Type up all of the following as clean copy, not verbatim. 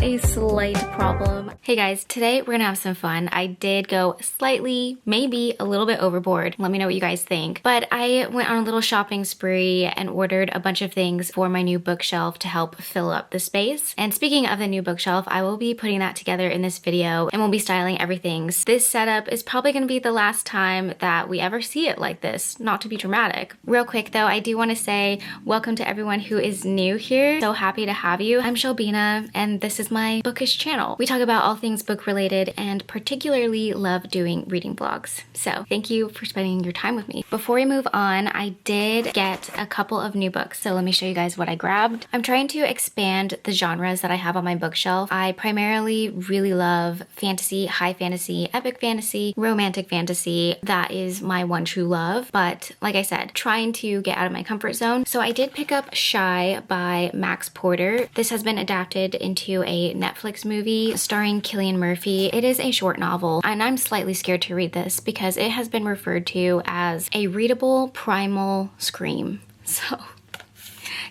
a slight problem. Hey guys, today we're gonna have some fun. I did go slightly, maybe a little bit overboard. Let me know what you guys think. But I went on a little shopping spree and ordered a bunch of things for my new bookshelf to help fill up the space. And speaking of the new bookshelf, I will be putting that together in this video and we'll be styling everything. This setup is probably gonna be the last time that we ever see it like this, not to be dramatic. Real quick though, I do wanna say welcome to everyone who is new here. So happy to have you. I'm Shelbina and this is my bookish channel. We talk about all things book related and particularly love doing reading vlogs. So thank you for spending your time with me. Before we move on, I did get a couple of new books. So let me show you guys what I grabbed. I'm trying to expand the genres that I have on my bookshelf. I primarily really love fantasy, high fantasy, epic fantasy, romantic fantasy. That is my one true love. But like I said, trying to get out of my comfort zone. So I did pick up Shy by Max Porter. This has been adapted into a Netflix movie starring Cillian Murphy. It is a short novel and I'm slightly scared to read this because it has been referred to as a readable primal scream. So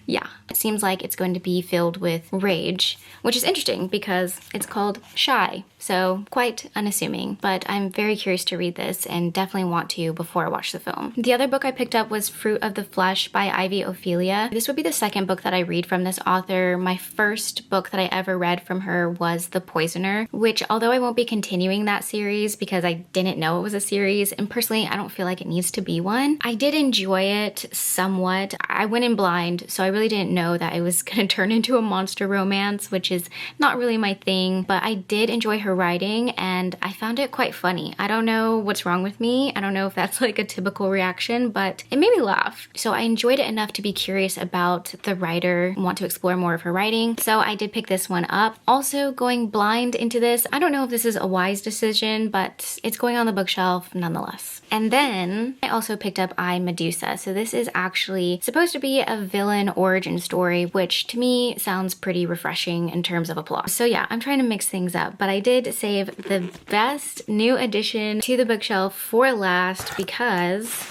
yeah, it seems like it's going to be filled with rage, which is interesting because it's called Shy. So quite unassuming, but I'm very curious to read this and definitely want to before I watch the film. The other book I picked up was Fruit of the Flesh by Ivy Ophelia. This would be the second book that I read from this author. My first book that I ever read from her was The Poisoner, which although I won't be continuing that series because I didn't know it was a series, and personally I don't feel like it needs to be one, I did enjoy it somewhat. I went in blind, so I really didn't know that it was gonna turn into a monster romance, which is not really my thing, but I did enjoy her writing and I found it quite funny. I don't know what's wrong with me. I don't know if that's like a typical reaction, but it made me laugh. So I enjoyed it enough to be curious about the writer, want to explore more of her writing. So I did pick this one up. Also going blind into this, I don't know if this is a wise decision, but it's going on the bookshelf nonetheless. And then I also picked up I, Medusa. So this is actually supposed to be a villain origin story, which to me sounds pretty refreshing in terms of a plot. So yeah, I'm trying to mix things up, but I did save the best new addition to the bookshelf for last because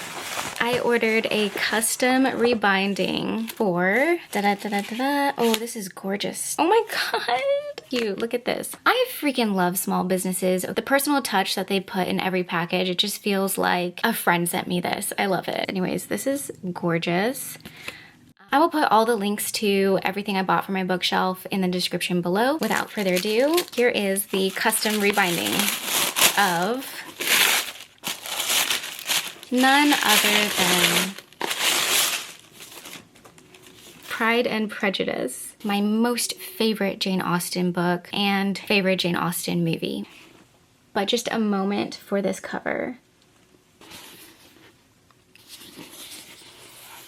I ordered a custom rebinding for oh, this is gorgeous. Oh my god. Cute. Look at this. I freaking love small businesses. The personal touch that they put in every package, it just feels like a friend sent me this. I love it. Anyways, this is gorgeous. I will put all the links to everything I bought for my bookshelf in the description below. Without further ado, here is the custom rebinding of none other than Pride and Prejudice, my most favorite Jane Austen book and favorite Jane Austen movie. But just a moment for this cover.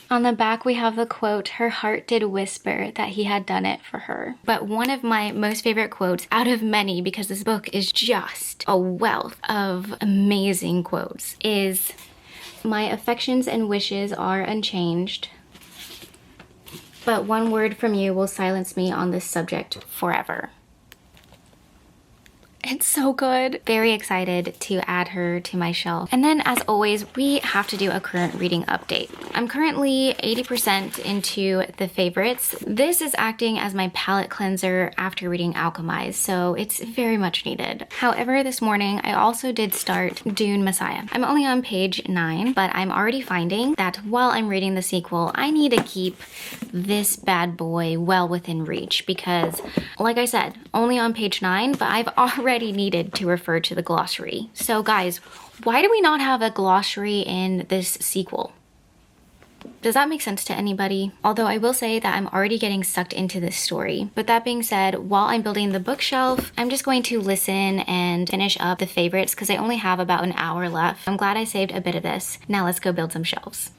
On the back we have the quote, "Her heart did whisper that he had done it for her." But one of my most favorite quotes out of many, because this book is just a wealth of amazing quotes, is, "My affections and wishes are unchanged, but one word from you will silence me on this subject forever." It's so good. Very excited to add her to my shelf. And then as always, we have to do a current reading update. I'm currently 80% into the favorites. This is acting as my palette cleanser after reading Alchemize, so it's very much needed. However, this morning I also did start Dune Messiah. I'm only on page 9, but I'm already finding that while I'm reading the sequel, I need to keep this bad boy well within reach because, like I said, only on page 9, but I've already needed to refer to the glossary. So guys, why do we not have a glossary in this sequel? Does that make sense to anybody? Although I will say that I'm already getting sucked into this story. But that being said, while I'm building the bookshelf, I'm just going to listen and finish up the favorites because I only have about an hour left. I'm glad I saved a bit of this. Now let's go build some shelves.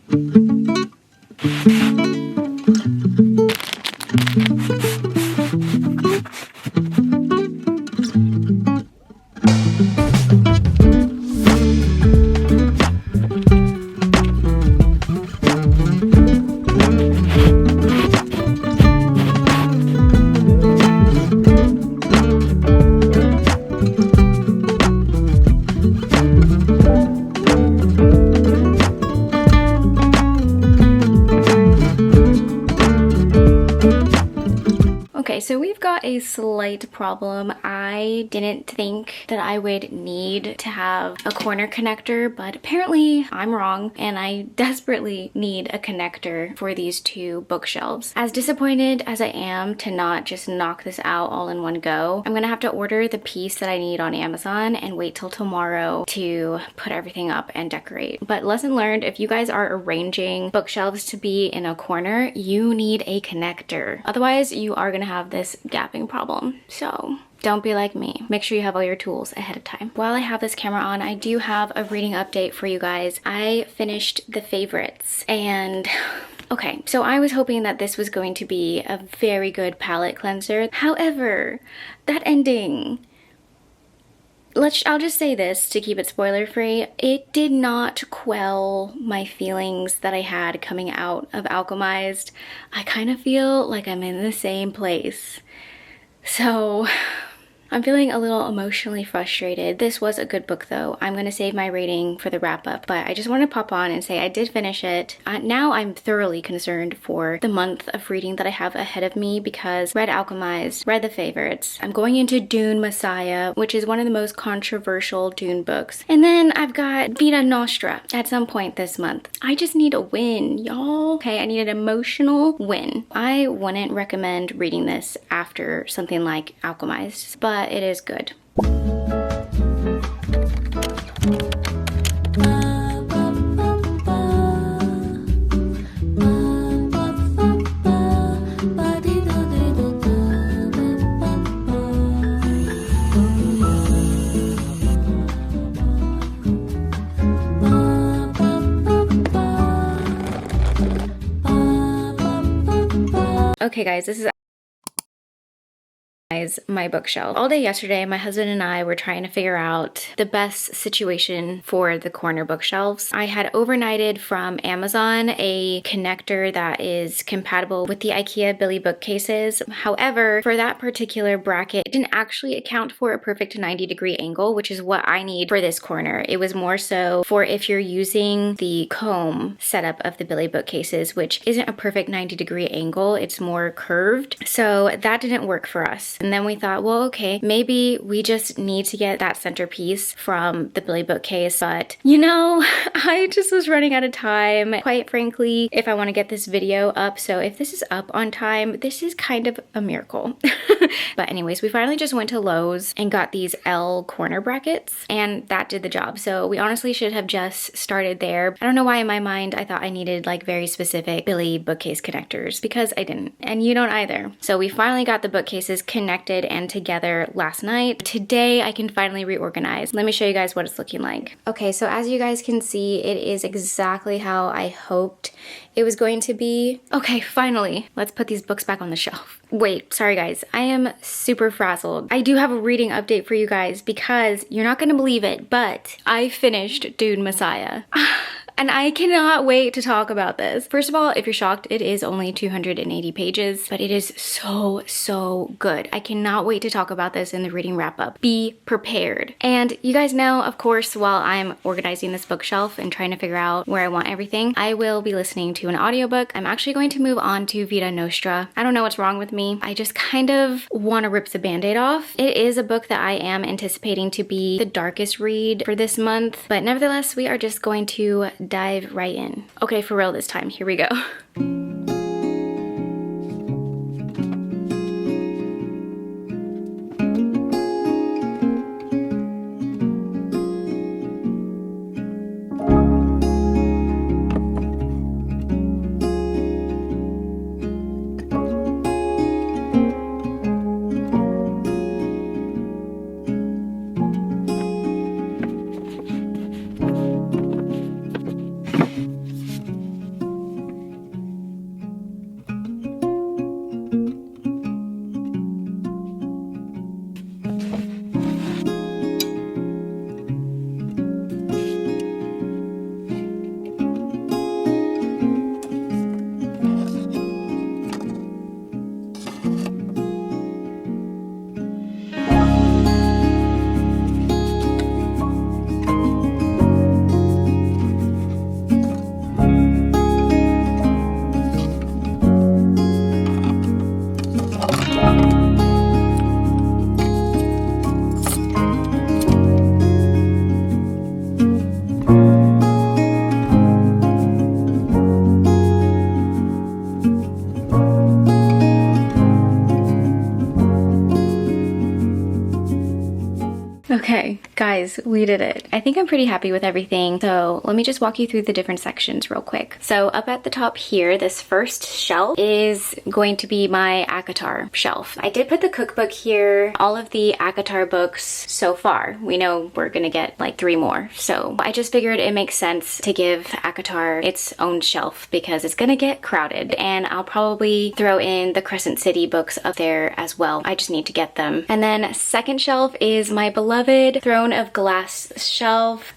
so we've got a slight problem. I didn't think that I would need to have a corner connector, but apparently I'm wrong and I desperately need a connector for these two bookshelves. As disappointed as I am to not just knock this out all in one go, I'm gonna have to order the piece that I need on Amazon and wait till tomorrow to put everything up and decorate. But lesson learned, if you guys are arranging bookshelves to be in a corner, you need a connector. Otherwise, you are gonna have this gapping problem. So don't be like me. Make sure you have all your tools ahead of time. While I have this camera on, I do have a reading update for you guys. I finished The Favorites and okay, so I was hoping that this was going to be a very good palette cleanser. However, that ending, I'll just say this to keep it spoiler free. It did not quell my feelings that I had coming out of Alchemized. I kind of feel like I'm in the same place. So I'm feeling a little emotionally frustrated. This was a good book though. I'm gonna save my rating for the wrap up, but I just want to pop on and say I did finish it. Now I'm thoroughly concerned for the month of reading that I have ahead of me because read Alchemized, read The Favorites. I'm going into Dune Messiah, which is one of the most controversial Dune books. And then I've got Vita Nostra at some point this month. I just need a win, y'all. Okay, I need an emotional win. I wouldn't recommend reading this after something like Alchemized, but it is good. Okay guys, this is my bookshelf. All day yesterday, my husband and I were trying to figure out the best situation for the corner bookshelves. I had overnighted from Amazon a connector that is compatible with the IKEA Billy bookcases. However, for that particular bracket, it didn't actually account for a perfect 90-degree angle, which is what I need for this corner. It was more so for if you're using the comb setup of the Billy bookcases, which isn't a perfect 90-degree angle, it's more curved. So that didn't work for us. And then we thought, well, okay, maybe we just need to get that centerpiece from the Billy bookcase. But you know, I just was running out of time, quite frankly, if I want to get this video up. So if this is up on time, this is kind of a miracle. But anyways, we finally just went to Lowe's and got these L corner brackets, and that did the job. So we honestly should have just started there. I don't know why in my mind I thought I needed like very specific Billy bookcase connectors, because I didn't, and you don't either. So we finally got the bookcases connected and together last night. Today I can finally reorganize. Let me show you guys what it's looking like. Okay, so as you guys can see, it is exactly how I hoped it was going to be. Okay, finally, let's put these books back on the shelf. Wait, sorry guys, I am super frazzled. I do have a reading update for you guys because you're not gonna believe it, but I finished Dune Messiah. And I cannot wait to talk about this. First of all, if you're shocked, it is only 280 pages, but it is so, so good. I cannot wait to talk about this in the reading wrap up. Be prepared. And you guys know, of course, while I'm organizing this bookshelf and trying to figure out where I want everything, I will be listening to an audiobook. I'm actually going to move on to Vita Nostra. I don't know what's wrong with me. I just kind of want to rip the band-aid off. It is a book that I am anticipating to be the darkest read for this month, but nevertheless, we are just going to dive right in. Okay, for real this time, here we go. Guys, we did it. I think I'm pretty happy with everything. So let me just walk you through the different sections real quick. So up at the top here, this first shelf is going to be my ACOTAR shelf. I did put the cookbook here, all of the ACOTAR books so far. We know we're gonna get like 3 more. So I just figured it makes sense to give ACOTAR its own shelf because it's gonna get crowded, and I'll probably throw in the Crescent City books up there as well. I just need to get them. And then second shelf is my beloved Throne of Glass shelf.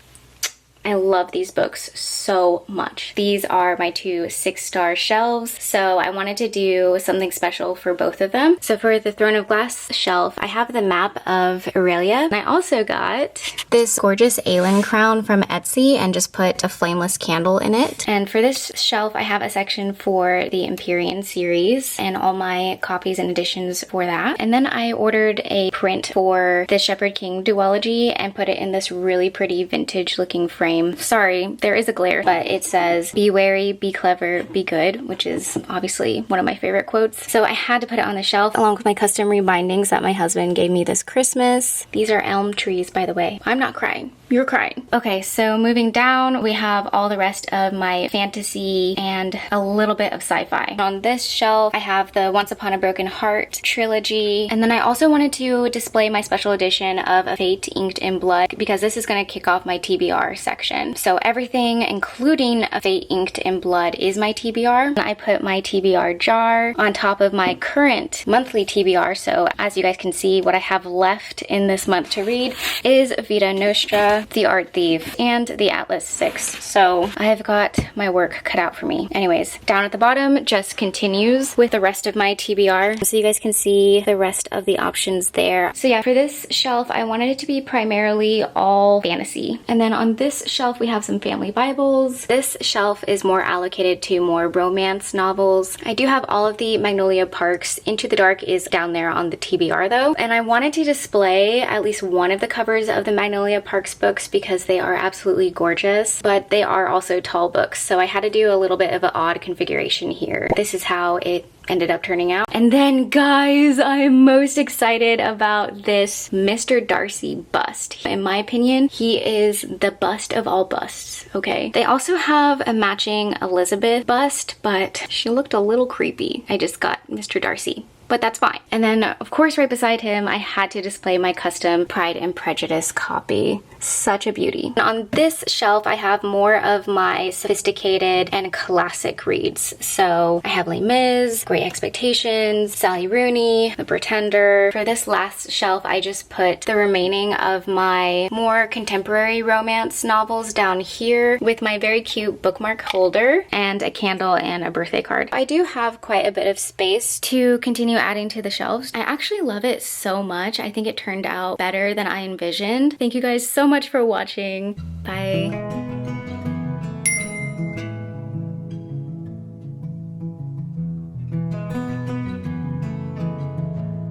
I love these books so much. These are my 2 6-star shelves, so I wanted to do something special for both of them. So for the Throne of Glass shelf, I have the map of Aurelia, and I also got this gorgeous Aelin crown from Etsy and just put a flameless candle in it. And for this shelf, I have a section for the Empyrean series and all my copies and editions for that. And then I ordered a print for the Shepherd King duology and put it in this really pretty vintage looking frame. Sorry, there is a glare, but it says, "Be wary, be clever, be good," which is obviously one of my favorite quotes. So I had to put it on the shelf along with my custom rebindings that my husband gave me this Christmas. These are elm trees, by the way. I'm not crying. You're crying. Okay, so moving down, we have all the rest of my fantasy and a little bit of sci-fi. On this shelf, I have the Once Upon a Broken Heart trilogy. And then I also wanted to display my special edition of A Fate Inked in Blood because this is going to kick off my TBR section. So everything, including A Fate Inked in Blood, is my TBR. I put my TBR jar on top of my current monthly TBR. So as you guys can see, what I have left in this month to read is Vita Nostra, The Art Thief, and the Atlas 6. So I have got my work cut out for me. Anyways, down at the bottom just continues with the rest of my TBR. So you guys can see the rest of the options there. So yeah, for this shelf, I wanted it to be primarily all fantasy. And then on this shelf, we have some family Bibles. This shelf is more allocated to more romance novels. I do have all of the Magnolia Parks. Into the Dark is down there on the TBR though. And I wanted to display at least one of the covers of the Magnolia Parks books because they are absolutely gorgeous, but they are also tall books. So I had to do a little bit of an odd configuration here. This is how it ended up turning out. And then guys, I'm most excited about this Mr. Darcy bust. In my opinion, he is the bust of all busts, okay? They also have a matching Elizabeth bust, but she looked a little creepy. I just got Mr. Darcy, but that's fine. And then of course right beside him, I had to display my custom Pride and Prejudice copy. Such a beauty. And on this shelf, I have more of my sophisticated and classic reads. So I have Les Mis, Great Expectations, Sally Rooney, The Pretender. For this last shelf, I just put the remaining of my more contemporary romance novels down here with my very cute bookmark holder and a candle and a birthday card. I do have quite a bit of space to continue adding to the shelves. I actually love it so much. I think it turned out better than I envisioned. Thank you guys so much for watching. Bye.